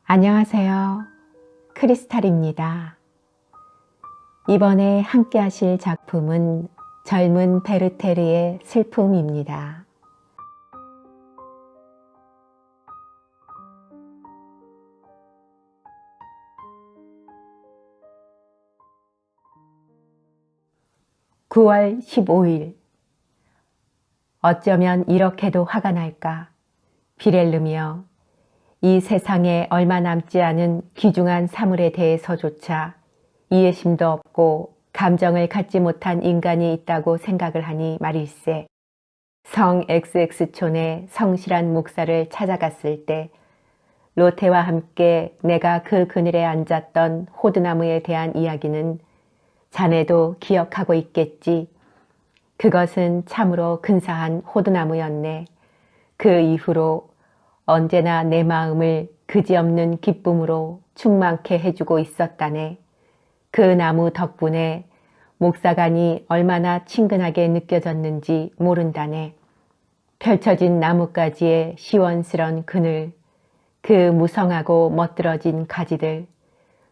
안녕하세요. 크리스탈입니다. 이번에 함께 하실 작품은 젊은 베르테르의 슬픔입니다. (9월 15일) 어쩌면 이렇게도 화가 날까. 비렐름이여, 이 세상에 얼마 남지 않은 귀중한 사물에 대해서조차 이해심도 없고 감정을 갖지 못한 인간이 있다고 생각을 하니 말일세. 성 XX촌의 성실한 목사를 찾아갔을 때 로테와 함께 내가 그 그늘에 앉았던 호두나무에 대한 이야기는 자네도 기억하고 있겠지. 그것은 참으로 근사한 호두나무였네. 그 이후로 언제나 내 마음을 그지없는 기쁨으로 충만케 해주고 있었다네. 그 나무 덕분에 목사관이 얼마나 친근하게 느껴졌는지 모른다네. 펼쳐진 나뭇가지의 시원스런 그늘, 그 무성하고 멋들어진 가지들,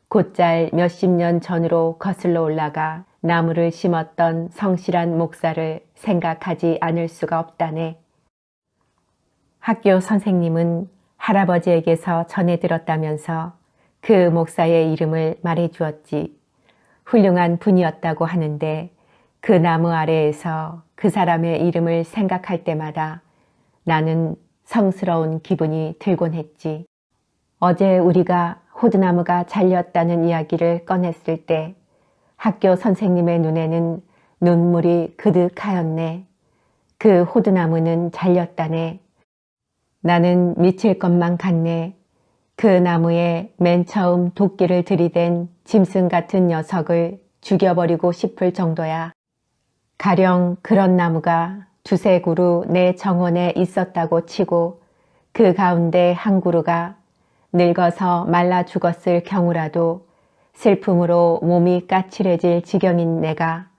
곧잘 몇십 년 전으로 거슬러 올라가 나무를 심었던 성실한 목사를 생각하지 않을 수가 없다네. 학교 선생님은 할아버지에게서 전해 들었다면서 그 목사의 이름을 말해 주었지. 훌륭한 분이었다고 하는데 그 나무 아래에서 그 사람의 이름을 생각할 때마다 나는 성스러운 기분이 들곤 했지. 어제 우리가 호두나무가 잘렸다는 이야기를 꺼냈을 때 학교 선생님의 눈에는 눈물이 그득하였네. 그 호두나무는 잘렸다네. 나는 미칠 것만 같네. 그 나무에 맨 처음 도끼를 들이댄 짐승 같은 녀석을 죽여버리고 싶을 정도야. 가령 그런 나무가 두세 그루 내 정원에 있었다고 치고 그 가운데 한 그루가 늙어서 말라 죽었을 경우라도 슬픔으로 몸이 까칠해질 지경인 내가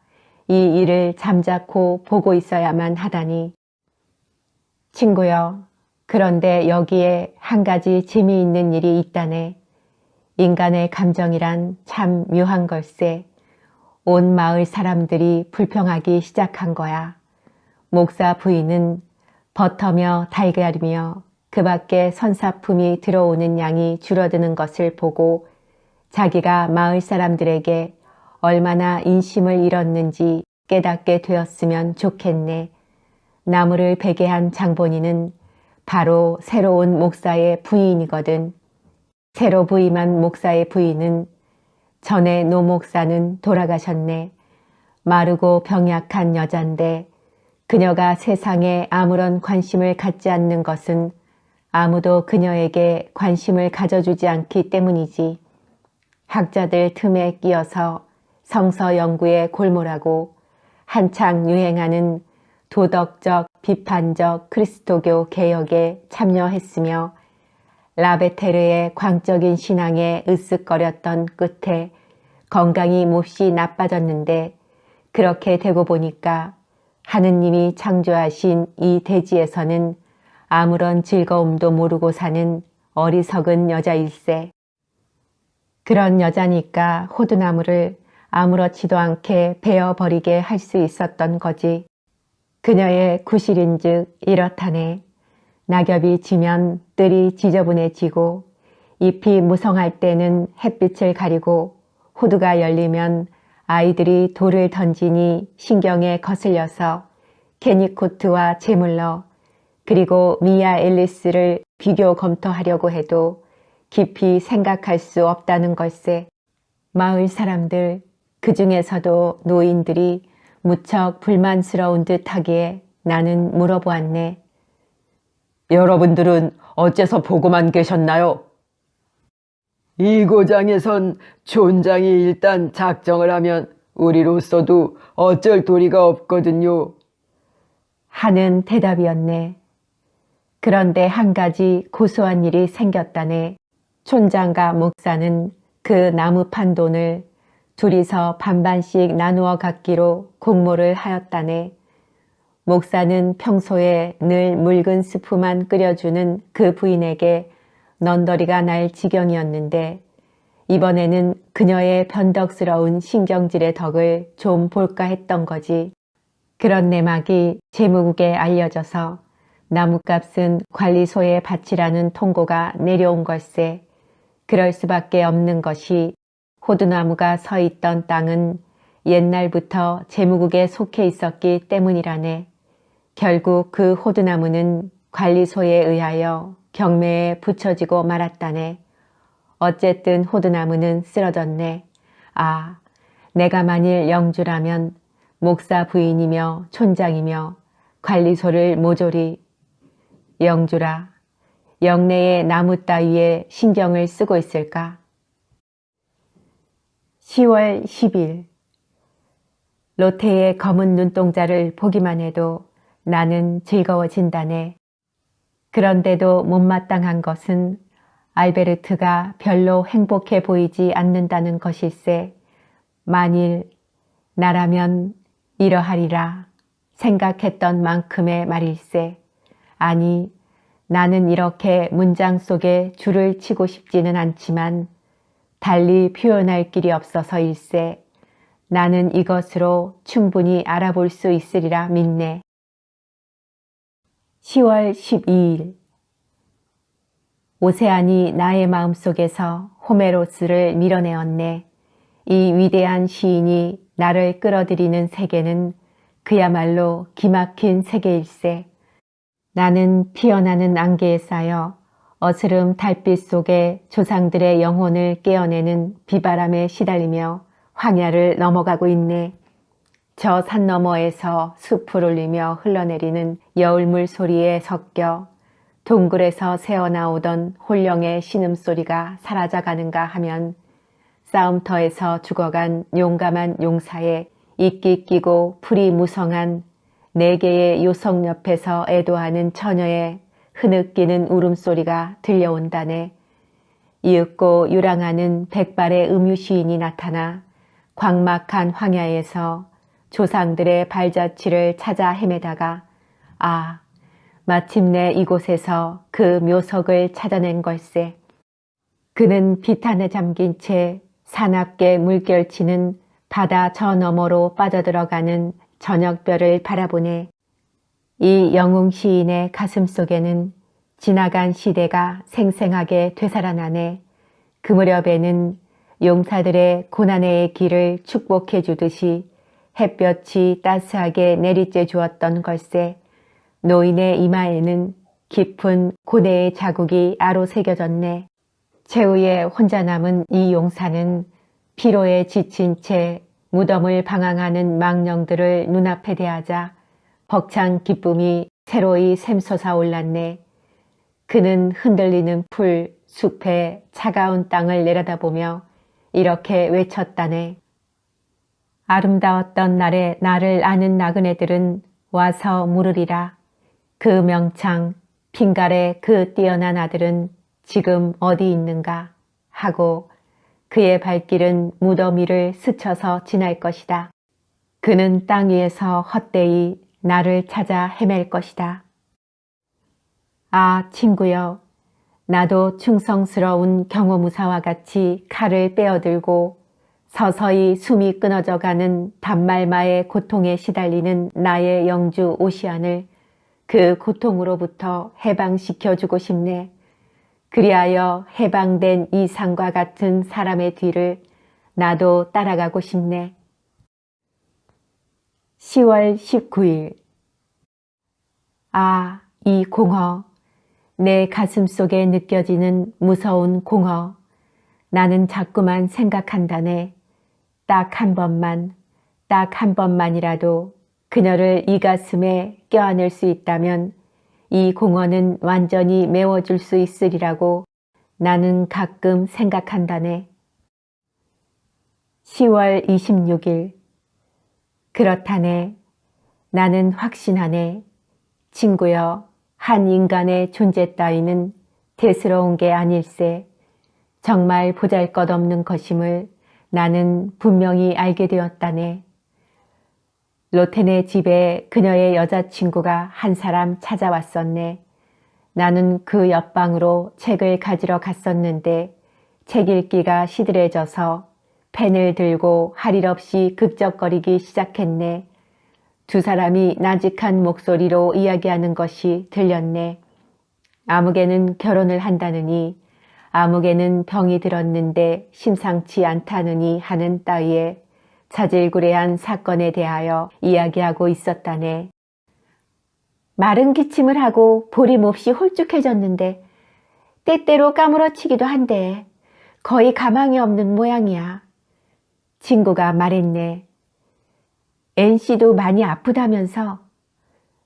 이 일을 잠자코 보고 있어야만 하다니. 친구여, 그런데 여기에 한 가지 재미있는 일이 있다네. 인간의 감정이란 참 묘한 걸세. 온 마을 사람들이 불평하기 시작한 거야. 목사 부인은 버터며 달걀이며 그 밖에 선사품이 들어오는 양이 줄어드는 것을 보고 자기가 마을 사람들에게 얼마나 인심을 잃었는지 깨닫게 되었으면 좋겠네. 나무를 베게 한 장본인은 바로 새로운 목사의 부인이거든. 새로 부임한 목사의 부인은 전에 노 목사는 돌아가셨네. 마르고 병약한 여잔데 그녀가 세상에 아무런 관심을 갖지 않는 것은 아무도 그녀에게 관심을 가져주지 않기 때문이지. 학자들 틈에 끼어서 성서 연구에 골몰하고 한창 유행하는 도덕적, 비판적 그리스도교 개혁에 참여했으며 라베테르의 광적인 신앙에 으쓱거렸던 끝에 건강이 몹시 나빠졌는데 그렇게 되고 보니까 하느님이 창조하신 이 대지에서는 아무런 즐거움도 모르고 사는 어리석은 여자일세. 그런 여자니까 호두나무를 아무렇지도 않게 베어버리게 할 수 있었던 거지. 그녀의 구실인즉 이렇다네. 낙엽이 지면 뜰이 지저분해지고 잎이 무성할 때는 햇빛을 가리고 호두가 열리면 아이들이 돌을 던지니 신경에 거슬려서 케니코트와 제물러 그리고 미아 앨리스를 비교 검토하려고 해도 깊이 생각할 수 없다는 걸세. 마을 사람들, 그 중에서도 노인들이 무척 불만스러운 듯하기에 나는 물어보았네. 여러분들은 어째서 보고만 계셨나요? 이 고장에선 촌장이 일단 작정을 하면 우리로서도 어쩔 도리가 없거든요. 하는 대답이었네. 그런데 한 가지 고소한 일이 생겼다네. 촌장과 목사는 그 나무 판 돈을 둘이서 반반씩 나누어 갖기로 공모를 하였다네. 목사는 평소에 늘 묽은 스프만 끓여주는 그 부인에게 넌더리가 날 지경이었는데 이번에는 그녀의 변덕스러운 신경질의 덕을 좀 볼까 했던 거지. 그런 내막이 재무국에 알려져서 나뭇값은 관리소에 바치라는 통고가 내려온 걸세. 그럴 수밖에 없는 것이 호두나무가 서 있던 땅은 옛날부터 재무국에 속해 있었기 때문이라네. 결국 그 호두나무는 관리소에 의하여 경매에 붙여지고 말았다네. 어쨌든 호두나무는 쓰러졌네. 아, 내가 만일 영주라면 목사 부인이며 촌장이며 관리소를 모조리 영주라. 영내의 나무 따위에 신경을 쓰고 있을까? 10월 10일 로테의 검은 눈동자를 보기만 해도 나는 즐거워진다네. 그런데도 못마땅한 것은 알베르트가 별로 행복해 보이지 않는다는 것일세. 만일 나라면 이러하리라 생각했던 만큼의 말일세. 아니, 나는 이렇게 문장 속에 줄을 치고 싶지는 않지만 달리 표현할 길이 없어서일세. 나는 이것으로 충분히 알아볼 수 있으리라 믿네. 10월 12일 오세안이 나의 마음속에서 호메로스를 밀어내었네. 이 위대한 시인이 나를 끌어들이는 세계는 그야말로 기막힌 세계일세. 나는 피어나는 안개에 쌓여 어스름 달빛 속에 조상들의 영혼을 깨어내는 비바람에 시달리며 황야를 넘어가고 있네. 저 산 너머에서 숲을 울리며 흘러내리는 여울물 소리에 섞여 동굴에서 새어나오던 홀령의 신음소리가 사라져가는가 하면 싸움터에서 죽어간 용감한 용사의 이끼 끼고 풀이 무성한 4개의 요석 옆에서 애도하는 처녀의 흐느끼는 울음소리가 들려온다네. 이윽고 유랑하는 백발의 음유시인이 나타나 광막한 황야에서 조상들의 발자취를 찾아 헤매다가 아, 마침내 이곳에서 그 묘석을 찾아낸 걸세. 그는 비탄에 잠긴 채 사납게 물결치는 바다 저 너머로 빠져들어가는 저녁별을 바라보네. 이 영웅 시인의 가슴 속에는 지나간 시대가 생생하게 되살아나네. 그 무렵에는 용사들의 고난의 길을 축복해 주듯이 햇볕이 따스하게 내리쬐 주었던 걸세. 노인의 이마에는 깊은 고뇌의 자국이 아로새겨졌네. 최후에 혼자 남은 이 용사는 피로에 지친 채 무덤을 방황하는 망령들을 눈앞에 대하자 벅찬 기쁨이 새로이 샘솟아 올랐네. 그는 흔들리는 풀, 숲에 차가운 땅을 내려다보며 이렇게 외쳤다네. 아름다웠던 날에 나를 아는 나그네들은 와서 물으리라. 그 명창, 핑갈의 그 뛰어난 아들은 지금 어디 있는가 하고 그의 발길은 무덤 위를 스쳐서 지날 것이다. 그는 땅 위에서 헛되이 나를 찾아 헤맬 것이다. 아, 친구여, 나도 충성스러운 경호무사와 같이 칼을 빼어들고 서서히 숨이 끊어져가는 단말마의 고통에 시달리는 나의 영주 오시안을 그 고통으로부터 해방시켜주고 싶네. 그리하여 해방된 이 산과 같은 사람의 뒤를 나도 따라가고 싶네. 10월 19일 아, 이 공허. 내 가슴 속에 느껴지는 무서운 공허. 나는 자꾸만 생각한다네. 딱 한 번만이라도 그녀를 이 가슴에 껴안을 수 있다면 이 공허는 완전히 메워줄 수 있으리라고 나는 가끔 생각한다네. 10월 26일 그렇다네. 나는 확신하네. 친구여, 한 인간의 존재 따위는 대수로운 게 아닐세. 정말 보잘것없는 것임을 나는 분명히 알게 되었다네. 로텐의 집에 그녀의 여자친구가 한 사람 찾아왔었네. 나는 그 옆방으로 책을 가지러 갔었는데 책 읽기가 시들해져서 펜을 들고 할 일 없이 극적거리기 시작했네. 두 사람이 나직한 목소리로 이야기하는 것이 들렸네. 아무개는 결혼을 한다느니, 아무개는 병이 들었는데 심상치 않다느니 하는 따위의 자질구레한 사건에 대하여 이야기하고 있었다네. 마른 기침을 하고 볼이 몹시 홀쭉해졌는데 때때로 까무러치기도 한데 거의 가망이 없는 모양이야. 친구가 말했네. NC도 많이 아프다면서.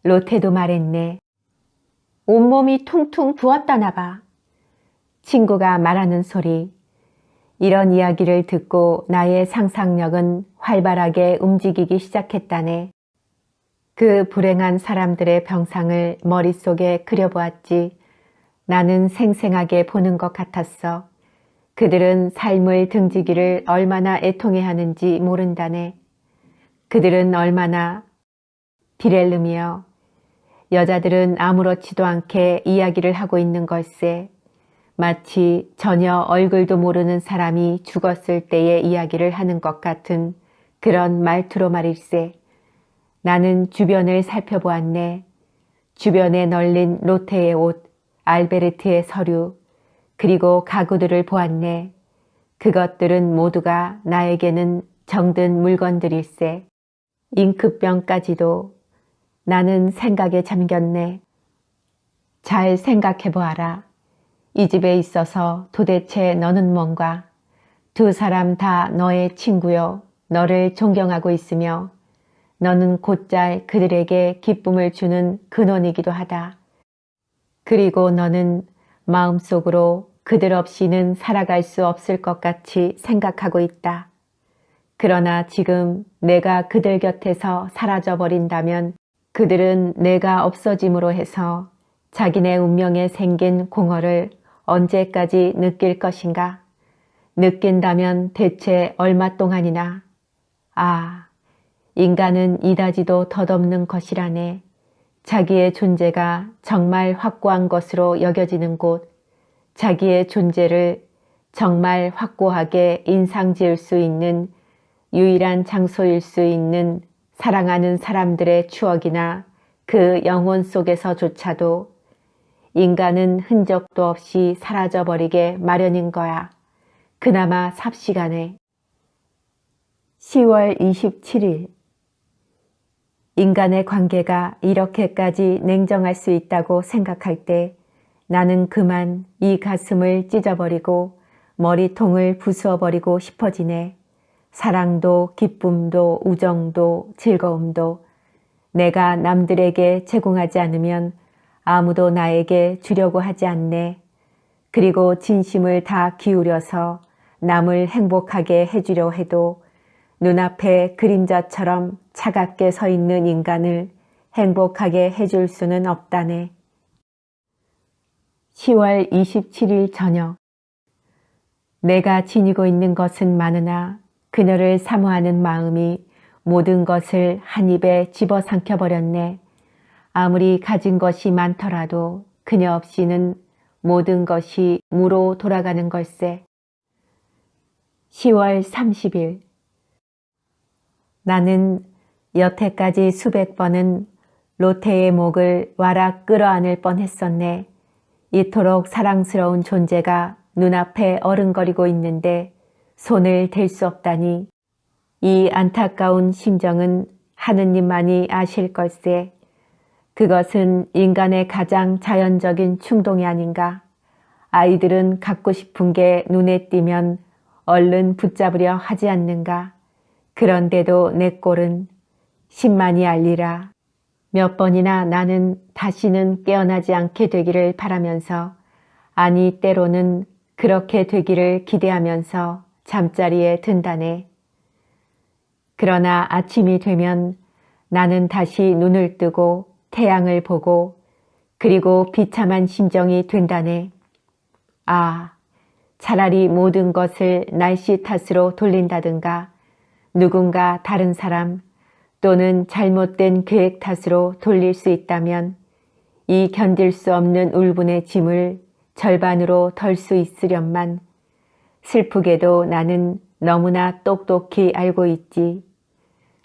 로테도 말했네. 온몸이 퉁퉁 부었다나 봐. 친구가 말하는 소리. 이런 이야기를 듣고 나의 상상력은 활발하게 움직이기 시작했다네. 그 불행한 사람들의 병상을 머릿속에 그려보았지. 나는 생생하게 보는 것 같았어. 그들은 삶을 등지기를 얼마나 애통해 하는지 모른다네. 그들은 얼마나 비렐름이여. 여자들은 아무렇지도 않게 이야기를 하고 있는 걸세. 마치 전혀 얼굴도 모르는 사람이 죽었을 때의 이야기를 하는 것 같은 그런 말투로 말일세. 나는 주변을 살펴보았네. 주변에 널린 로테의 옷, 알베르트의 서류, 그리고 가구들을 보았네. 그것들은 모두가 나에게는 정든 물건들일세. 잉크병까지도. 나는 생각에 잠겼네. 잘 생각해보아라. 이 집에 있어서 도대체 너는 뭔가? 두 사람 다 너의 친구요. 너를 존경하고 있으며 너는 곧잘 그들에게 기쁨을 주는 근원이기도 하다. 그리고 너는 마음속으로 그들 없이는 살아갈 수 없을 것 같이 생각하고 있다. 그러나 지금 내가 그들 곁에서 사라져버린다면 그들은 내가 없어짐으로 해서 자기네 운명에 생긴 공허를 언제까지 느낄 것인가? 느낀다면 대체 얼마 동안이나? 아, 인간은 이다지도 덧없는 것이라네. 자기의 존재가 정말 확고한 것으로 여겨지는 곳, 자기의 존재를 정말 확고하게 인상 지을 수 있는 유일한 장소일 수 있는 사랑하는 사람들의 추억이나 그 영혼 속에서조차도 인간은 흔적도 없이 사라져버리게 마련인 거야. 그나마 삽시간에. 10월 27일. 인간의 관계가 이렇게까지 냉정할 수 있다고 생각할 때 나는 그만 이 가슴을 찢어버리고 머리통을 부수어버리고 싶어지네. 사랑도 기쁨도 우정도 즐거움도 내가 남들에게 제공하지 않으면 아무도 나에게 주려고 하지 않네. 그리고 진심을 다 기울여서 남을 행복하게 해주려 해도 눈앞에 그림자처럼 차갑게 서 있는 인간을 행복하게 해줄 수는 없다네. 10월 27일 저녁. 내가 지니고 있는 것은 많으나 그녀를 사모하는 마음이 모든 것을 한 입에 집어삼켜버렸네. 아무리 가진 것이 많더라도 그녀 없이는 모든 것이 무로 돌아가는 걸세. 10월 30일. 나는 여태까지 수백 번은 로테의 목을 와락 끌어안을 뻔했었네. 이토록 사랑스러운 존재가 눈앞에 어른거리고 있는데 손을 댈 수 없다니 이 안타까운 심정은 하느님만이 아실 걸세. 그것은 인간의 가장 자연적인 충동이 아닌가. 아이들은 갖고 싶은 게 눈에 띄면 얼른 붙잡으려 하지 않는가. 그런데도 내 꼴은 10만이 알리라. 몇 번이나 나는 다시는 깨어나지 않게 되기를 바라면서 아니 때로는 그렇게 되기를 기대하면서 잠자리에 든다네. 그러나 아침이 되면 나는 다시 눈을 뜨고 태양을 보고 그리고 비참한 심정이 된다네. 아, 차라리 모든 것을 날씨 탓으로 돌린다든가 누군가 다른 사람 또는 잘못된 계획 탓으로 돌릴 수 있다면 이 견딜 수 없는 울분의 짐을 절반으로 덜 수 있으련만 슬프게도 나는 너무나 똑똑히 알고 있지.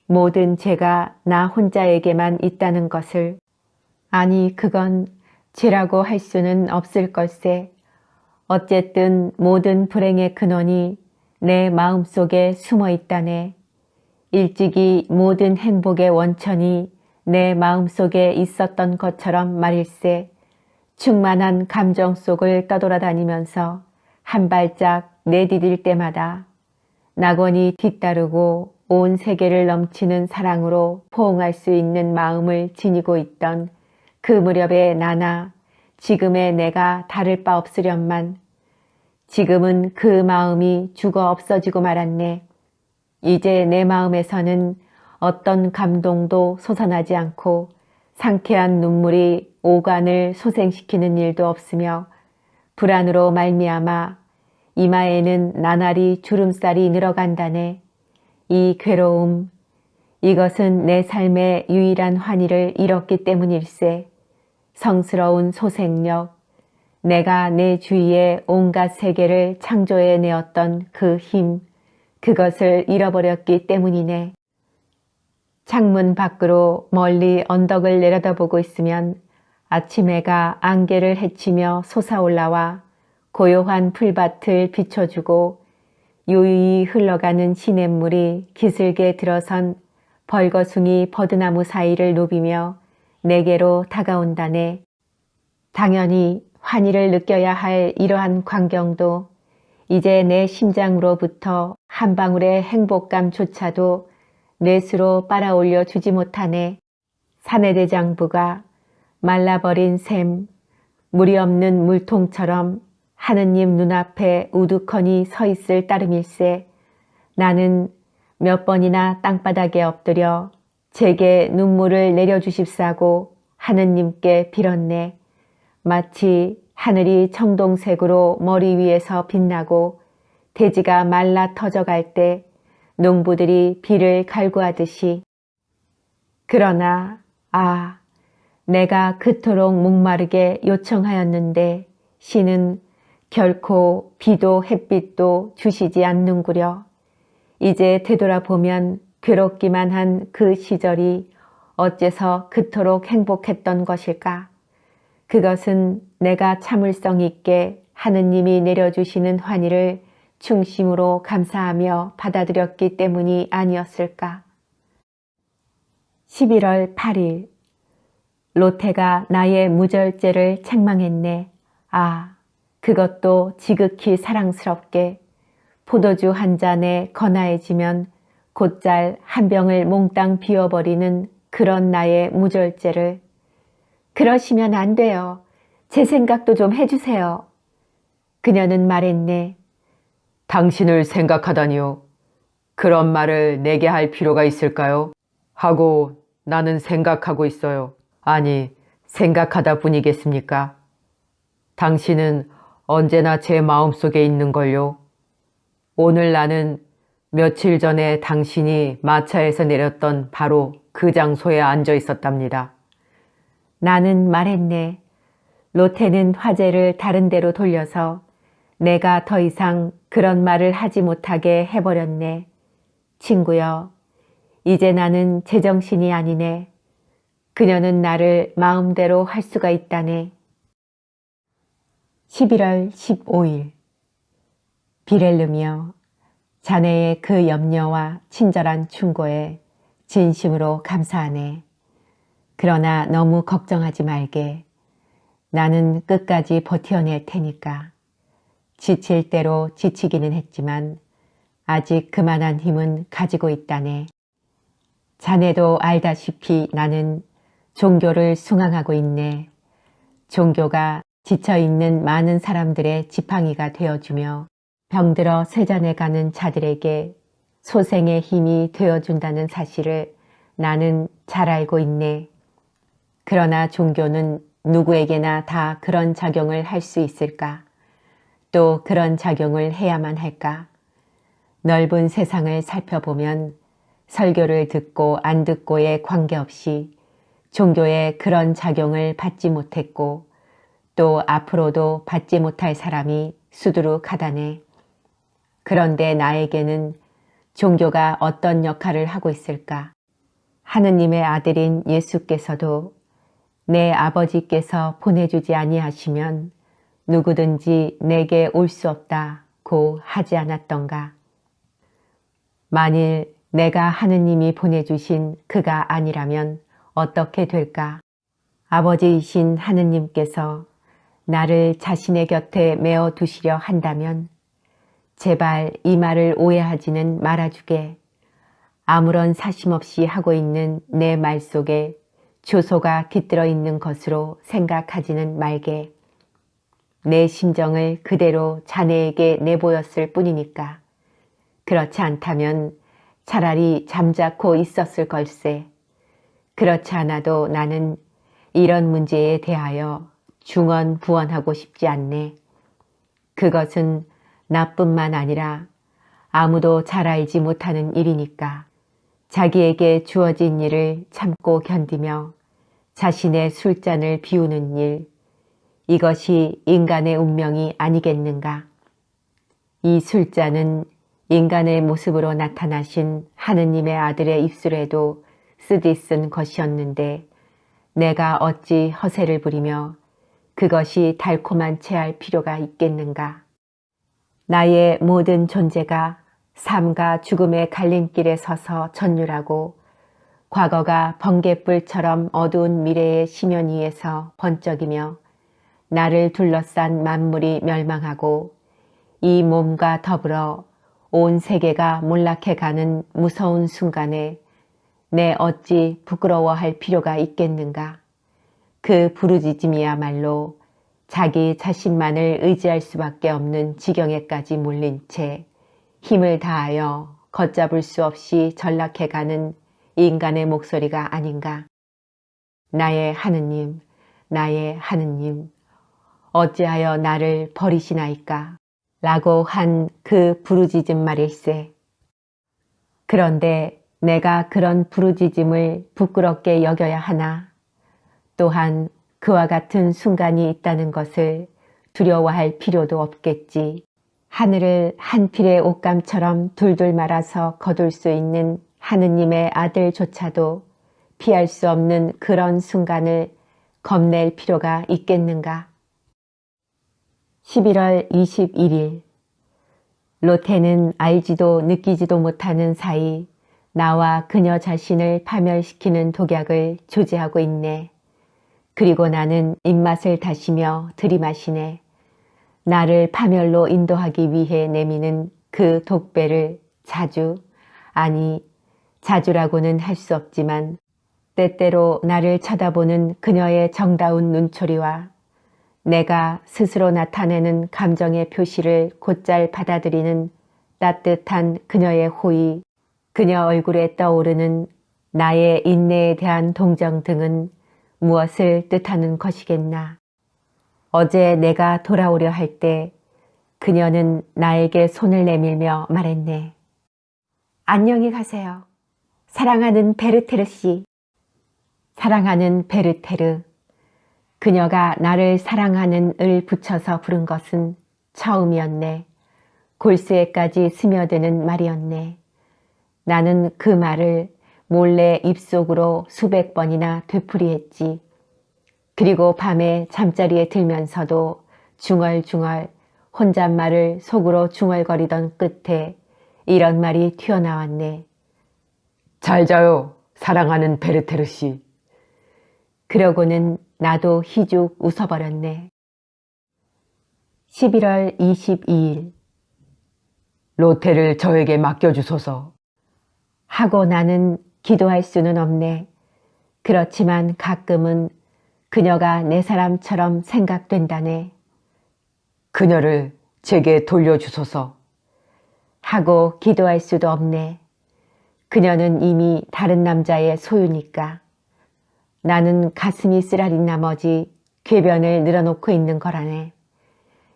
모든 죄가 나 혼자에게만 있다는 것을. 아니, 그건 죄라고 할 수는 없을 걸세. 어쨌든 모든 불행의 근원이 내 마음속에 숨어 있다네. 일찍이 모든 행복의 원천이 내 마음속에 있었던 것처럼 말일세. 충만한 감정 속을 떠돌아다니면서 한 발짝 내디딜 때마다 낙원이 뒤따르고 온 세계를 넘치는 사랑으로 포옹할 수 있는 마음을 지니고 있던 그 무렵의 나나 지금의 내가 다를 바 없으련만 지금은 그 마음이 죽어 없어지고 말았네. 이제 내 마음에서는 어떤 감동도 솟아나지 않고 상쾌한 눈물이 오간을 소생시키는 일도 없으며 불안으로 말미암아 이마에는 나날이 주름살이 늘어간다네. 이 괴로움, 이것은 내 삶의 유일한 환희를 잃었기 때문일세. 성스러운 소생력, 내가 내 주위에 온갖 세계를 창조해내었던 그 힘, 그것을 잃어버렸기 때문이네. 창문 밖으로 멀리 언덕을 내려다보고 있으면 아침 해가 안개를 헤치며 솟아올라와 고요한 풀밭을 비춰주고 유유히 흘러가는 시냇물이 기슭에 들어선 벌거숭이 버드나무 사이를 누비며 내게로 다가온다네. 당연히 환희를 느껴야 할 이러한 광경도 이제 내 심장으로부터 한 방울의 행복감조차도 뇌수로 빨아올려 주지 못하네. 사내대장부가 말라버린 샘, 물이 없는 물통처럼 하느님 눈앞에 우두커니 서 있을 따름일세. 나는 몇 번이나 땅바닥에 엎드려 제게 눈물을 내려주십사고 하느님께 빌었네. 마치 하늘이 청동색으로 머리 위에서 빛나고 대지가 말라 터져갈 때 농부들이 비를 갈구하듯이. 그러나 내가 그토록 목마르게 요청하였는데 신은 결코 비도 햇빛도 주시지 않는구려. 이제 되돌아보면 괴롭기만 한 그 시절이 어째서 그토록 행복했던 것일까? 그것은 내가 참을성 있게 하느님이 내려주시는 환희를 중심으로 감사하며 받아들였기 때문이 아니었을까? 11월 8일, 로테가 나의 무절제를 책망했네. 그것도 지극히 사랑스럽게. 포도주 한 잔에 거나해지면 곧잘 한 병을 몽땅 비워버리는 그런 나의 무절제를. 그러시면 안 돼요. 제 생각도 좀 해주세요. 그녀는 말했네. 당신을 생각하다니요. 그런 말을 내게 할 필요가 있을까요? 하고 나는 생각하고 있어요. 아니, 생각하다 뿐이겠습니까? 당신은 언제나 제 마음속에 있는걸요. 오늘 나는 며칠 전에 당신이 마차에서 내렸던 바로 그 장소에 앉아 있었답니다. 나는 말했네. 로테는 화제를 다른 데로 돌려서 내가 더 이상 그런 말을 하지 못하게 해버렸네. 친구여, 이제 나는 제정신이 아니네. 그녀는 나를 마음대로 할 수가 있다네. 11월 15일, 비렐름이여, 자네의 그 염려와 친절한 충고에 진심으로 감사하네. 그러나 너무 걱정하지 말게. 나는 끝까지 버텨낼 테니까. 지칠 대로 지치기는 했지만 아직 그만한 힘은 가지고 있다네. 자네도 알다시피 나는 종교를 숭앙하고 있네. 종교가 지쳐있는 많은 사람들의 지팡이가 되어주며 병들어 쇠잔에 가는 자들에게 소생의 힘이 되어준다는 사실을 나는 잘 알고 있네. 그러나 종교는 누구에게나 다 그런 작용을 할 수 있을까? 또 그런 작용을 해야만 할까? 넓은 세상을 살펴보면 설교를 듣고 안 듣고에 관계없이 종교의 그런 작용을 받지 못했고 또 앞으로도 받지 못할 사람이 수두룩하다네. 그런데 나에게는 종교가 어떤 역할을 하고 있을까? 하느님의 아들인 예수께서도 내 아버지께서 보내주지 아니하시면 누구든지 내게 올 수 없다고 하지 않았던가? 만일 내가 하느님이 보내주신 그가 아니라면 어떻게 될까? 아버지이신 하느님께서 나를 자신의 곁에 메어 두시려 한다면 제발 이 말을 오해하지는 말아주게. 아무런 사심 없이 하고 있는 내 말 속에 조소가 깃들어 있는 것으로 생각하지는 말게. 내 심정을 그대로 자네에게 내보였을 뿐이니까. 그렇지 않다면 차라리 잠자코 있었을 걸세. 그렇지 않아도 나는 이런 문제에 대하여 중언부언하고 싶지 않네. 그것은 나뿐만 아니라 아무도 잘 알지 못하는 일이니까. 자기에게 주어진 일을 참고 견디며 자신의 술잔을 비우는 일, 이것이 인간의 운명이 아니겠는가? 이 술잔은 인간의 모습으로 나타나신 하느님의 아들의 입술에도 쓰디쓴 것이었는데 내가 어찌 허세를 부리며 그것이 달콤한 채 할 필요가 있겠는가? 나의 모든 존재가 삶과 죽음의 갈림길에 서서 전율하고 과거가 번갯불처럼 어두운 미래의 심연 위에서 번쩍이며 나를 둘러싼 만물이 멸망하고 이 몸과 더불어 온 세계가 몰락해가는 무서운 순간에 내 어찌 부끄러워할 필요가 있겠는가? 그 부르짖음이야말로 자기 자신만을 의지할 수밖에 없는 지경에까지 몰린 채 힘을 다하여 걷잡을 수 없이 전락해가는 인간의 목소리가 아닌가? 나의 하느님, 나의 하느님, 어찌하여 나를 버리시나이까? 라고 한 그 부르짖음 말일세. 그런데 내가 그런 부르짖음을 부끄럽게 여겨야 하나? 또한 그와 같은 순간이 있다는 것을 두려워할 필요도 없겠지. 하늘을 한 필의 옷감처럼 둘둘 말아서 거둘 수 있는 하느님의 아들조차도 피할 수 없는 그런 순간을 겁낼 필요가 있겠는가? 11월 21일 로테는 알지도 느끼지도 못하는 사이 나와 그녀 자신을 파멸시키는 독약을 조제하고 있네. 그리고 나는 입맛을 다시며 들이마시네. 나를 파멸로 인도하기 위해 내미는 그 독배를 자주, 아니 자주라고는 할 수 없지만 때때로 나를 쳐다보는 그녀의 정다운 눈초리와 내가 스스로 나타내는 감정의 표시를 곧잘 받아들이는 따뜻한 그녀의 호의, 그녀 얼굴에 떠오르는 나의 인내에 대한 동정 등은 무엇을 뜻하는 것이겠나. 어제 내가 돌아오려 할 때 그녀는 나에게 손을 내밀며 말했네. 안녕히 가세요. 사랑하는 베르테르 씨. 사랑하는 베르테르. 그녀가 나를 사랑하는 을 붙여서 부른 것은 처음이었네. 골수에까지 스며드는 말이었네. 나는 그 말을 몰래 입속으로 수백 번이나 되풀이했지. 그리고 밤에 잠자리에 들면서도 중얼중얼 혼잣말을 속으로 중얼거리던 끝에 이런 말이 튀어나왔네. 잘 자요, 사랑하는 베르테르 씨. 그러고는 나도 희죽 웃어버렸네. 11월 22일 로테를 저에게 맡겨주소서. 하고 나는 기도할 수는 없네. 그렇지만 가끔은 그녀가 내 사람처럼 생각된다네. 그녀를 제게 돌려주소서. 하고 기도할 수도 없네. 그녀는 이미 다른 남자의 소유니까. 나는 가슴이 쓰라린 나머지 궤변을 늘어놓고 있는 거라네.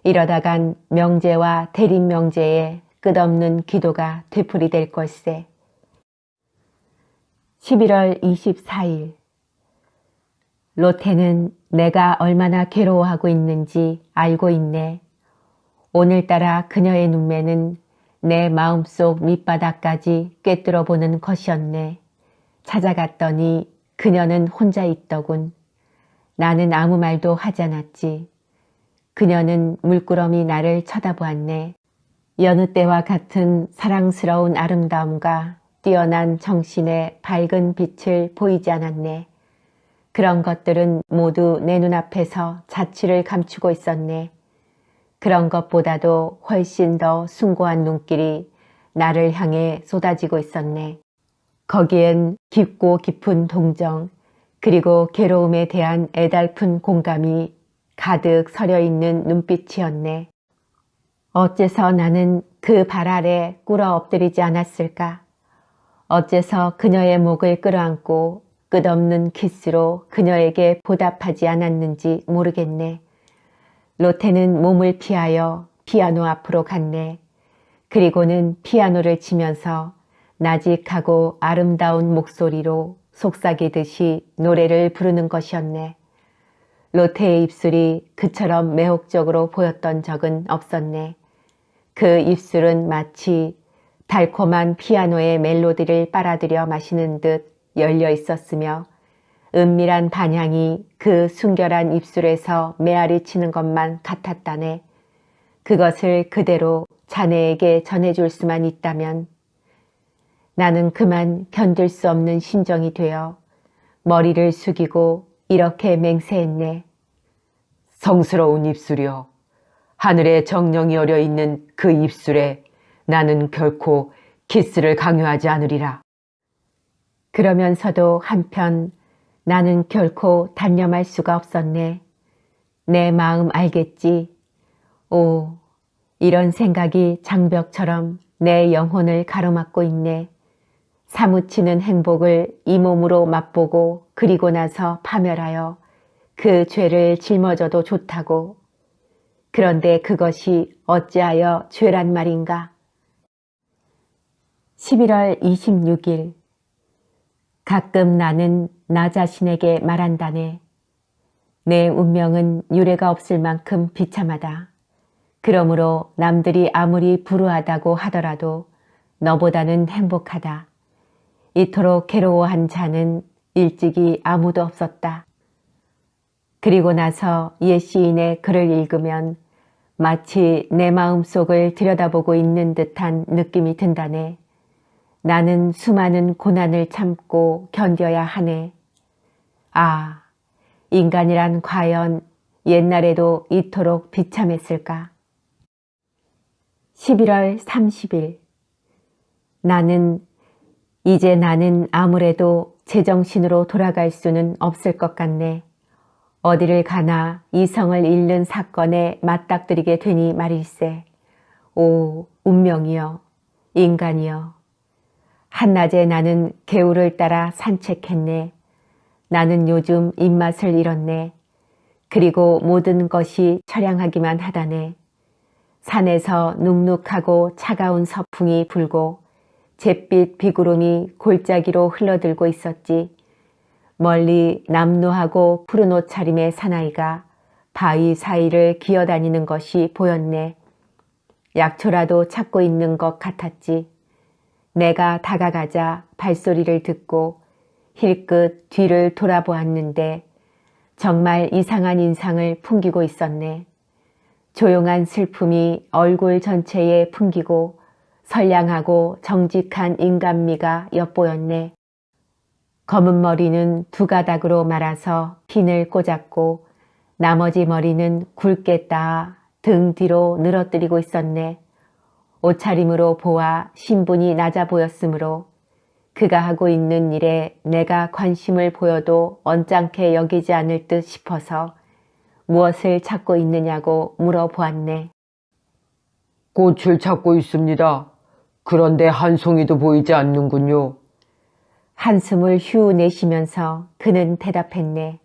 이러다간 명제와 대립 명제에 끝없는 기도가 되풀이될 걸세. 11월 24일 로테는 내가 얼마나 괴로워하고 있는지 알고 있네. 오늘따라 그녀의 눈매는 내 마음속 밑바닥까지 꿰뚫어 보는 것이었네. 찾아갔더니 그녀는 혼자 있더군. 나는 아무 말도 하지 않았지. 그녀는 물끄러미 나를 쳐다보았네. 여느 때와 같은 사랑스러운 아름다움과 뛰어난 정신의 밝은 빛을 보이지 않았네. 그런 것들은 모두 내 눈앞에서 자취를 감추고 있었네. 그런 것보다도 훨씬 더 숭고한 눈길이 나를 향해 쏟아지고 있었네. 거기엔 깊고 깊은 동정, 그리고 괴로움에 대한 애달픈 공감이 가득 서려 있는 눈빛이었네. 어째서 나는 그 발 아래 꿇어 엎드리지 않았을까? 어째서 그녀의 목을 끌어안고 끝없는 키스로 그녀에게 보답하지 않았는지 모르겠네. 로테는 몸을 피하여 피아노 앞으로 갔네. 그리고는 피아노를 치면서 나직하고 아름다운 목소리로 속삭이듯이 노래를 부르는 것이었네. 로테의 입술이 그처럼 매혹적으로 보였던 적은 없었네. 그 입술은 마치 달콤한 피아노의 멜로디를 빨아들여 마시는 듯 열려 있었으며 은밀한 반향이 그 순결한 입술에서 메아리 치는 것만 같았다네. 그것을 그대로 자네에게 전해줄 수만 있다면. 나는 그만 견딜 수 없는 심정이 되어 머리를 숙이고 이렇게 맹세했네. 성스러운 입술이여. 하늘의 정령이 어려 있는 그 입술에 나는 결코 키스를 강요하지 않으리라. 그러면서도 한편 나는 결코 단념할 수가 없었네. 내 마음 알겠지? 오, 이런 생각이 장벽처럼 내 영혼을 가로막고 있네. 사무치는 행복을 이 몸으로 맛보고 그리고 나서 파멸하여 그 죄를 짊어져도 좋다고. 그런데 그것이 어찌하여 죄란 말인가? 11월 26일. 가끔 나는 나 자신에게 말한다네. 내 운명은 유례가 없을 만큼 비참하다. 그러므로 남들이 아무리 불우하다고 하더라도 너보다는 행복하다. 이토록 괴로워한 자는 일찍이 아무도 없었다. 그리고 나서 옛 시인의 글을 읽으면 마치 내 마음속을 들여다보고 있는 듯한 느낌이 든다네. 나는 수많은 고난을 참고 견뎌야 하네. 아, 인간이란 과연 옛날에도 이토록 비참했을까? 11월 30일. 이제 나는 아무래도 제정신으로 돌아갈 수는 없을 것 같네. 어디를 가나 이성을 잃는 사건에 맞닥뜨리게 되니 말일세. 오, 운명이여, 인간이여. 한낮에 나는 개울을 따라 산책했네. 나는 요즘 입맛을 잃었네. 그리고 모든 것이 처량하기만 하다네. 산에서 눅눅하고 차가운 서풍이 불고 잿빛 비구름이 골짜기로 흘러들고 있었지. 멀리 남루하고 푸른 옷차림의 사나이가 바위 사이를 기어다니는 것이 보였네. 약초라도 찾고 있는 것 같았지. 내가 다가가자 발소리를 듣고 힐끗 뒤를 돌아보았는데 정말 이상한 인상을 풍기고 있었네. 조용한 슬픔이 얼굴 전체에 풍기고 선량하고 정직한 인간미가 엿보였네. 검은 머리는 두 가닥으로 말아서 핀을 꽂았고 나머지 머리는 굵게 따 등 뒤로 늘어뜨리고 있었네. 옷차림으로 보아 신분이 낮아 보였으므로 그가 하고 있는 일에 내가 관심을 보여도 언짢게 여기지 않을 듯 싶어서 무엇을 찾고 있느냐고 물어보았네. 꽃을 찾고 있습니다. 그런데 한 송이도 보이지 않는군요. 한숨을 휴 내쉬면서 그는 대답했네.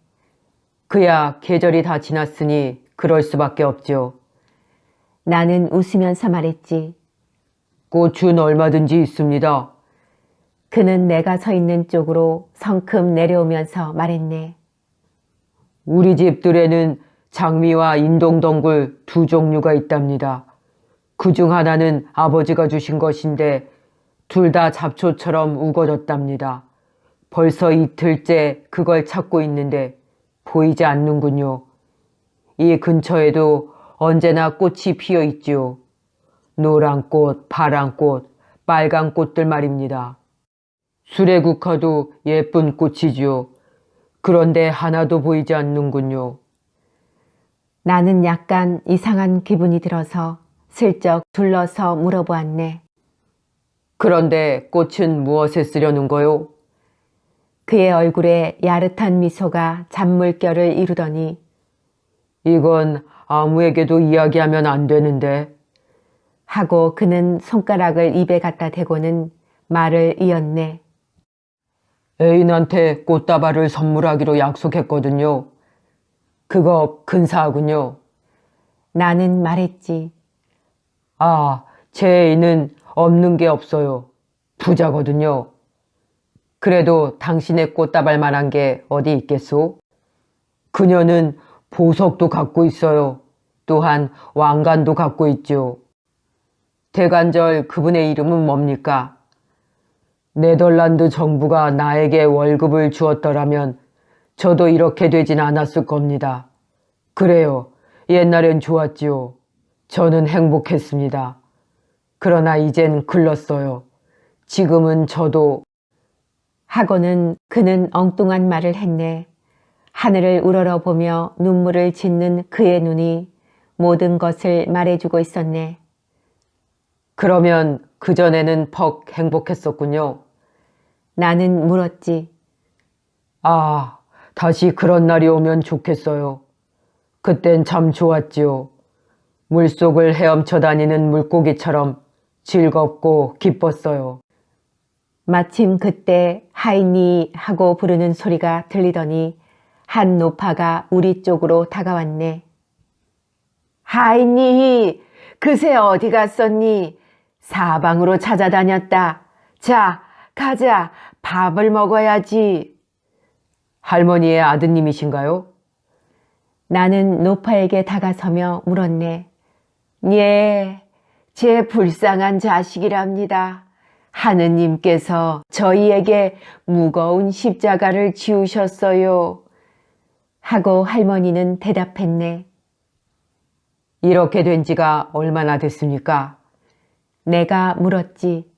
그야 계절이 다 지났으니 그럴 수밖에 없죠. 나는 웃으면서 말했지. 꽃은 얼마든지 있습니다. 그는 내가 서 있는 쪽으로 성큼 내려오면서 말했네. 우리 집들에는 장미와 인동덩굴 두 종류가 있답니다. 그중 하나는 아버지가 주신 것인데 둘 다 잡초처럼 우거졌답니다. 벌써 이틀째 그걸 찾고 있는데 보이지 않는군요. 이 근처에도 언제나 꽃이 피어 있지요. 노란 꽃, 파란 꽃, 빨간 꽃들 말입니다. 수레국화도 예쁜 꽃이지요. 그런데 하나도 보이지 않는군요. 나는 약간 이상한 기분이 들어서 슬쩍 둘러서 물어보았네. 그런데 꽃은 무엇에 쓰려는 거요? 그의 얼굴에 야릇한 미소가 잔물결을 이루더니 이건 아무에게도 이야기하면 안 되는데. 하고 그는 손가락을 입에 갖다 대고는 말을 이었네. 애인한테 꽃다발을 선물하기로 약속했거든요. 그거 근사하군요. 나는 말했지. 아, 제 애인은 없는 게 없어요. 부자거든요. 그래도 당신의 꽃다발만한 게 어디 있겠소? 그녀는 보석도 갖고 있어요. 또한 왕관도 갖고 있죠. 대관절 그분의 이름은 뭡니까? 네덜란드 정부가 나에게 월급을 주었더라면 저도 이렇게 되진 않았을 겁니다. 그래요. 옛날엔 좋았지요. 저는 행복했습니다. 그러나 이젠 글렀어요. 지금은 저도. 하고는 그는 엉뚱한 말을 했네. 하늘을 우러러보며 눈물을 짓는 그의 눈이 모든 것을 말해주고 있었네. 그러면 그전에는 퍽 행복했었군요. 나는 물었지. 아, 다시 그런 날이 오면 좋겠어요. 그땐 참 좋았지요. 물속을 헤엄쳐 다니는 물고기처럼 즐겁고 기뻤어요. 마침 그때 하이니 하고 부르는 소리가 들리더니 한 노파가 우리 쪽으로 다가왔네. 하이니, 그새 어디 갔었니? 사방으로 찾아다녔다. 자, 가자. 밥을 먹어야지. 할머니의 아드님이신가요? 나는 노파에게 다가서며 물었네. 예, 제 불쌍한 자식이랍니다. 하느님께서 저희에게 무거운 십자가를 지우셨어요. 하고 할머니는 대답했네. 이렇게 된 지가 얼마나 됐습니까? 내가 물었지.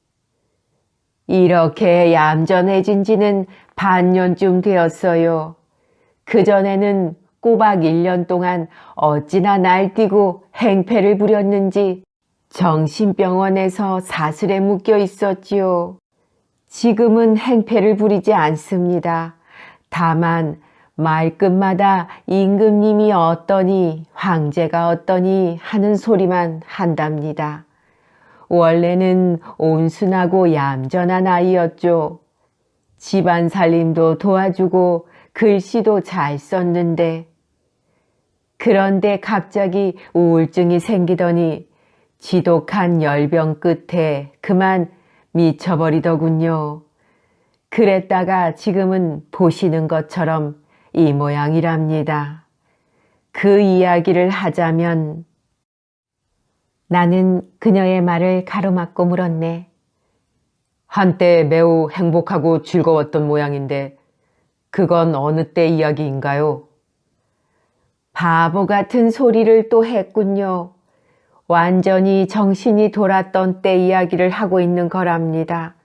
이렇게 얌전해진 지는 반년쯤 되었어요. 그전에는 꼬박 1년 동안 어찌나 날뛰고 행패를 부렸는지 정신병원에서 사슬에 묶여 있었지요. 지금은 행패를 부리지 않습니다. 다만 말끝마다 임금님이 어떠니 황제가 어떠니 하는 소리만 한답니다. 원래는 온순하고 얌전한 아이였죠. 집안 살림도 도와주고 글씨도 잘 썼는데 그런데 갑자기 우울증이 생기더니 지독한 열병 끝에 그만 미쳐버리더군요. 그랬다가 지금은 보시는 것처럼 이 모양이랍니다. 그 이야기를 하자면 나는 그녀의 말을 가로막고 물었네. 한때 매우 행복하고 즐거웠던 모양인데 그건 어느 때 이야기인가요? 바보 같은 소리를 또 했군요. 완전히 정신이 돌았던 때 이야기를 하고 있는 거랍니다.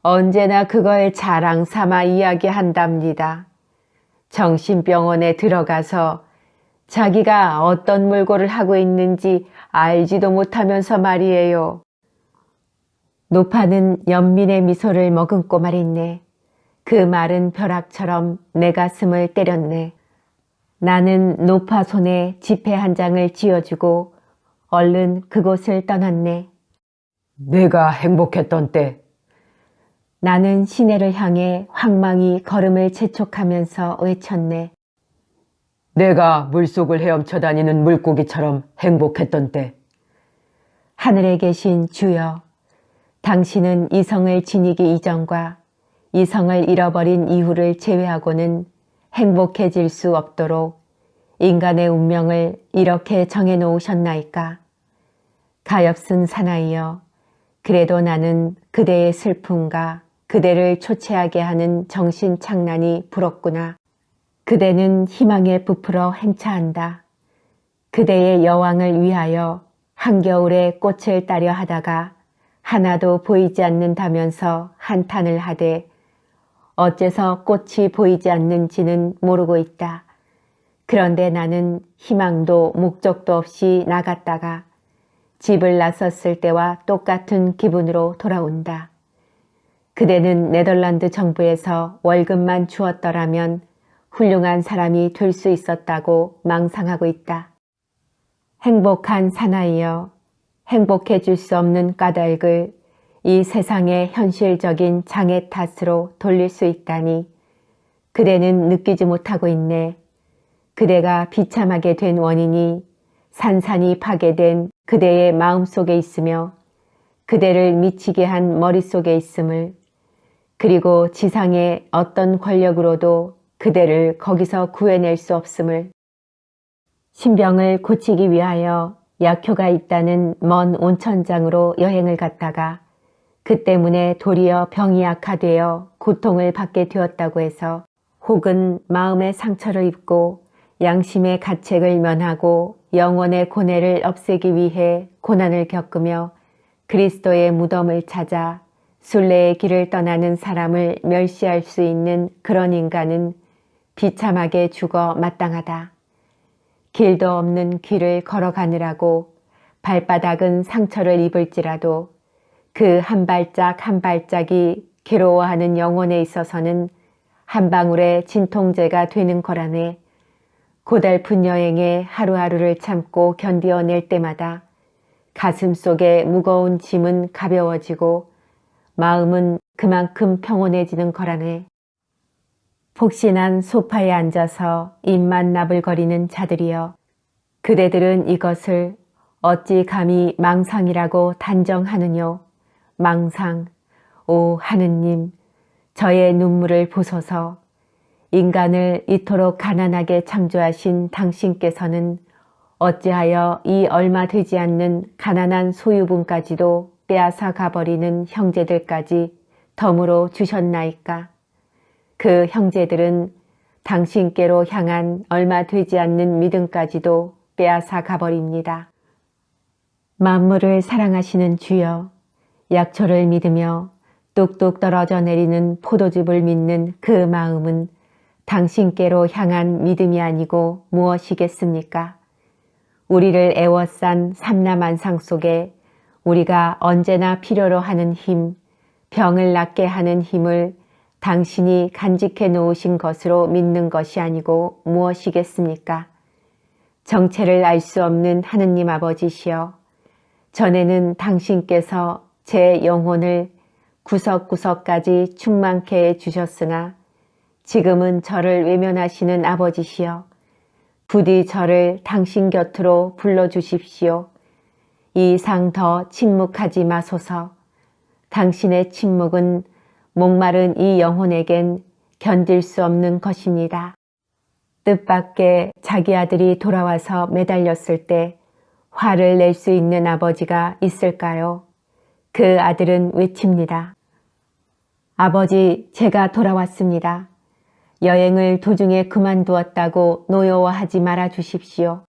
언제나 그걸 자랑 삼아 이야기한답니다. 정신병원에 들어가서 자기가 어떤 몰골을 하고 있는지 알지도 못하면서 말이에요. 노파는 연민의 미소를 머금고 말했네. 그 말은 벼락처럼 내 가슴을 때렸네. 나는 노파 손에 지폐 한 장을 쥐어주고 얼른 그곳을 떠났네. 내가 행복했던 때. 나는 시내를 향해 황망히 걸음을 재촉하면서 외쳤네. 내가 물속을 헤엄쳐 다니는 물고기처럼 행복했던 때. 하늘에 계신 주여, 당신은 이성을 지니기 이전과 이성을 잃어버린 이후를 제외하고는 행복해질 수 없도록 인간의 운명을 이렇게 정해놓으셨나이까? 가엾은 사나이여, 그래도 나는 그대의 슬픔과 그대를 초췌하게 하는 정신착란이 부럽구나. 그대는 희망에 부풀어 행차한다. 그대의 여왕을 위하여 한겨울에 꽃을 따려 하다가 하나도 보이지 않는다면서 한탄을 하되 어째서 꽃이 보이지 않는지는 모르고 있다. 그런데 나는 희망도 목적도 없이 나갔다가 집을 나섰을 때와 똑같은 기분으로 돌아온다. 그대는 네덜란드 정부에서 월급만 주었더라면 훌륭한 사람이 될 수 있었다고 망상하고 있다. 행복한 사나이여, 행복해질 수 없는 까닭을 이 세상의 현실적인 장애 탓으로 돌릴 수 있다니 그대는 느끼지 못하고 있네. 그대가 비참하게 된 원인이 산산이 파괴된 그대의 마음속에 있으며 그대를 미치게 한 머릿속에 있음을, 그리고 지상의 어떤 권력으로도 그대를 거기서 구해낼 수 없음을, 신병을 고치기 위하여 약효가 있다는 먼 온천장으로 여행을 갔다가 그 때문에 도리어 병이 악화되어 고통을 받게 되었다고 해서, 혹은 마음의 상처를 입고 양심의 가책을 면하고 영혼의 고뇌를 없애기 위해 고난을 겪으며 그리스도의 무덤을 찾아 순례의 길을 떠나는 사람을 멸시할 수 있는 그런 인간은 비참하게 죽어 마땅하다. 길도 없는 길을 걸어가느라고 발바닥은 상처를 입을지라도 그 한 발짝 한 발짝이 괴로워하는 영혼에 있어서는 한 방울의 진통제가 되는 거라네. 고달픈 여행에 하루하루를 참고 견디어낼 때마다 가슴 속에 무거운 짐은 가벼워지고 마음은 그만큼 평온해지는 거라네. 폭신한 소파에 앉아서 입만 나불거리는 자들이여, 그대들은 이것을 어찌 감히 망상이라고 단정하느뇨. 망상, 오 하느님, 저의 눈물을 보소서. 인간을 이토록 가난하게 창조하신 당신께서는 어찌하여 이 얼마 되지 않는 가난한 소유분까지도 빼앗아 가버리는 형제들까지 덤으로 주셨나이까? 그 형제들은 당신께로 향한 얼마 되지 않는 믿음까지도 빼앗아 가버립니다. 만물을 사랑하시는 주여, 약초를 믿으며 뚝뚝 떨어져 내리는 포도즙을 믿는 그 마음은 당신께로 향한 믿음이 아니고 무엇이겠습니까? 우리를 애워싼 삼라만상 속에 우리가 언제나 필요로 하는 힘, 병을 낫게 하는 힘을 당신이 간직해 놓으신 것으로 믿는 것이 아니고 무엇이겠습니까? 정체를 알 수 없는 하느님 아버지시여, 전에는 당신께서 제 영혼을 구석구석까지 충만케 해주셨으나 지금은 저를 외면하시는 아버지시여, 부디 저를 당신 곁으로 불러주십시오. 이 이상 더 침묵하지 마소서. 당신의 침묵은 목마른 이 영혼에겐 견딜 수 없는 것입니다. 뜻밖의 자기 아들이 돌아와서 매달렸을 때 화를 낼 수 있는 아버지가 있을까요? 그 아들은 외칩니다. 아버지, 제가 돌아왔습니다. 여행을 도중에 그만두었다고 노여워하지 말아 주십시오.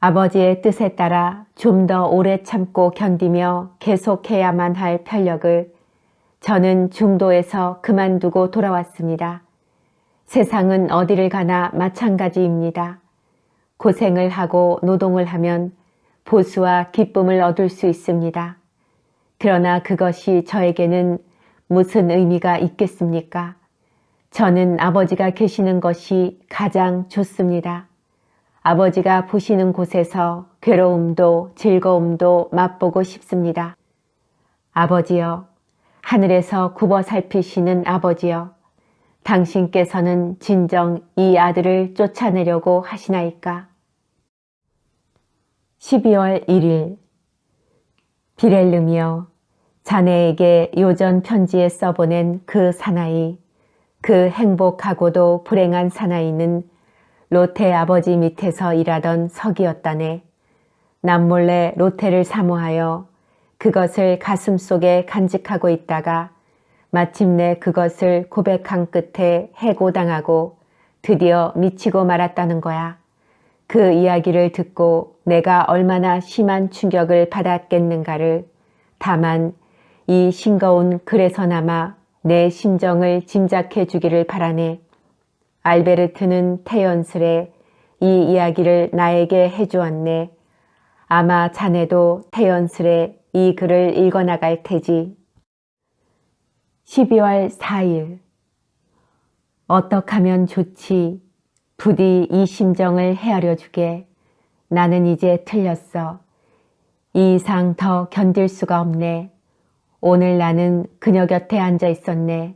아버지의 뜻에 따라 좀 더 오래 참고 견디며 계속해야만 할 편력을 저는 중도에서 그만두고 돌아왔습니다. 세상은 어디를 가나 마찬가지입니다. 고생을 하고 노동을 하면 보수와 기쁨을 얻을 수 있습니다. 그러나 그것이 저에게는 무슨 의미가 있겠습니까? 저는 아버지가 계시는 것이 가장 좋습니다. 아버지가 보시는 곳에서 괴로움도 즐거움도 맛보고 싶습니다. 아버지여, 하늘에서 굽어 살피시는 아버지여, 당신께서는 진정 이 아들을 쫓아내려고 하시나이까? 12월 1일 비렐름이여, 자네에게 요전 편지에 써보낸 그 사나이, 그 행복하고도 불행한 사나이는 로테 아버지 밑에서 일하던 석이었다네. 남몰래 로테를 사모하여 그것을 가슴속에 간직하고 있다가 마침내 그것을 고백한 끝에 해고당하고 드디어 미치고 말았다는 거야. 그 이야기를 듣고 내가 얼마나 심한 충격을 받았겠는가를 다만 이 싱거운 글에서나마 내 심정을 짐작해 주기를 바라네. 알베르트는 태연스레 이 이야기를 나에게 해주었네. 아마 자네도 태연스레 이 글을 읽어나갈 테지. 12월 4일. 어떡하면 좋지. 부디 이 심정을 헤아려 주게. 나는 이제 틀렸어. 이 이상 더 견딜 수가 없네. 오늘 나는 그녀 곁에 앉아 있었네.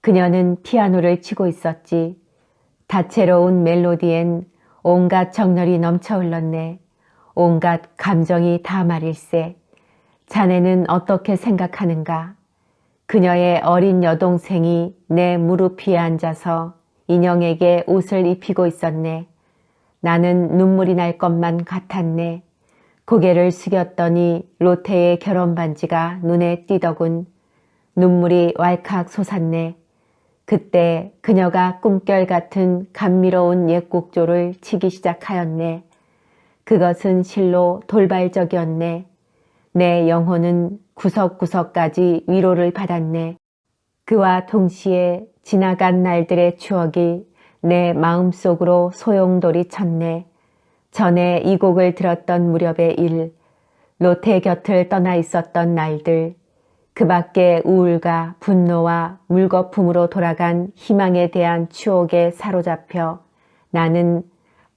그녀는 피아노를 치고 있었지. 다채로운 멜로디엔 온갖 정열이 넘쳐 흘렀네. 온갖 감정이 다 말일세. 자네는 어떻게 생각하는가? 그녀의 어린 여동생이 내 무릎 위에 앉아서 인형에게 옷을 입히고 있었네. 나는 눈물이 날 것만 같았네. 고개를 숙였더니 로테의 결혼 반지가 눈에 띄더군. 눈물이 왈칵 솟았네. 그때 그녀가 꿈결 같은 감미로운 옛곡조를 치기 시작하였네. 그것은 실로 돌발적이었네. 내 영혼은 구석구석까지 위로를 받았네. 그와 동시에 지나간 날들의 추억이 내 마음속으로 소용돌이 쳤네. 전에 이 곡을 들었던 무렵의 일, 로테 곁을 떠나 있었던 날들, 그 밖에 우울과 분노와 물거품으로 돌아간 희망에 대한 추억에 사로잡혀 나는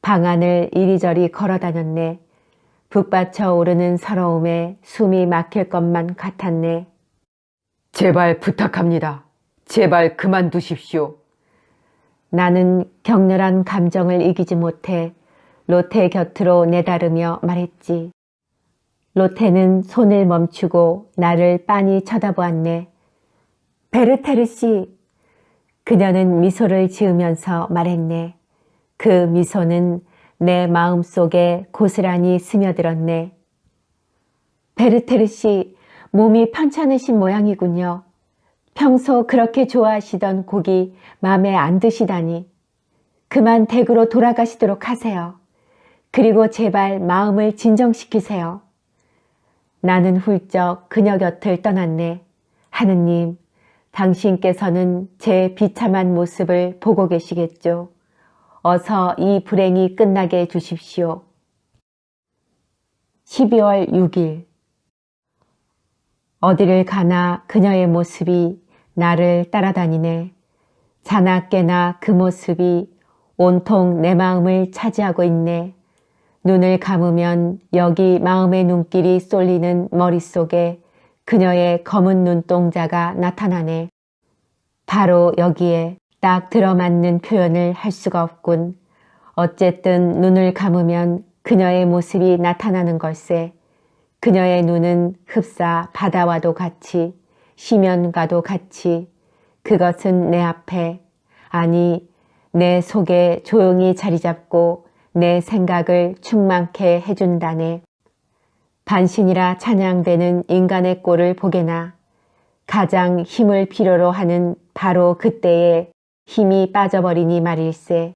방 안을 이리저리 걸어다녔네. 북받쳐 오르는 서러움에 숨이 막힐 것만 같았네. 제발 부탁합니다. 제발 그만두십시오. 나는 격렬한 감정을 이기지 못해 로테 곁으로 내다르며 말했지. 로테는 손을 멈추고 나를 빤히 쳐다보았네. 베르테르 씨. 그녀는 미소를 지으면서 말했네. 그 미소는 내 마음속에 고스란히 스며들었네. 베르테르 씨, 몸이 편찮으신 모양이군요. 평소 그렇게 좋아하시던 곡이 마음에 안 드시다니. 그만 댁으로 돌아가시도록 하세요. 그리고 제발 마음을 진정시키세요. 나는 훌쩍 그녀 곁을 떠났네. 하느님, 당신께서는 제 비참한 모습을 보고 계시겠죠. 어서 이 불행이 끝나게 해주십시오. 12월 6일. 어디를 가나 그녀의 모습이 나를 따라다니네. 자나깨나 그 모습이 온통 내 마음을 차지하고 있네. 눈을 감으면 여기 마음의 눈길이 쏠리는 머릿속에 그녀의 검은 눈동자가 나타나네. 바로 여기에 딱 들어맞는 표현을 할 수가 없군. 어쨌든 눈을 감으면 그녀의 모습이 나타나는 걸세. 그녀의 눈은 흡사 바다와도 같이, 심연과도 같이, 그것은 내 앞에, 아니 내 속에 조용히 자리 잡고 내 생각을 충만케 해준다네. 반신이라 찬양되는 인간의 꼴을 보게나 가장 힘을 필요로 하는 바로 그때에 힘이 빠져버리니 말일세.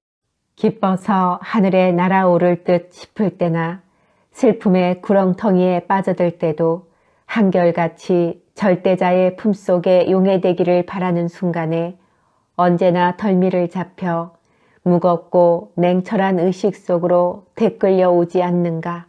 기뻐서 하늘에 날아오를 듯 싶을 때나 슬픔의 구렁텅이에 빠져들 때도 한결같이 절대자의 품속에 용해되기를 바라는 순간에 언제나 덜미를 잡혀 무겁고 냉철한 의식 속으로 되끌려 오지 않는가.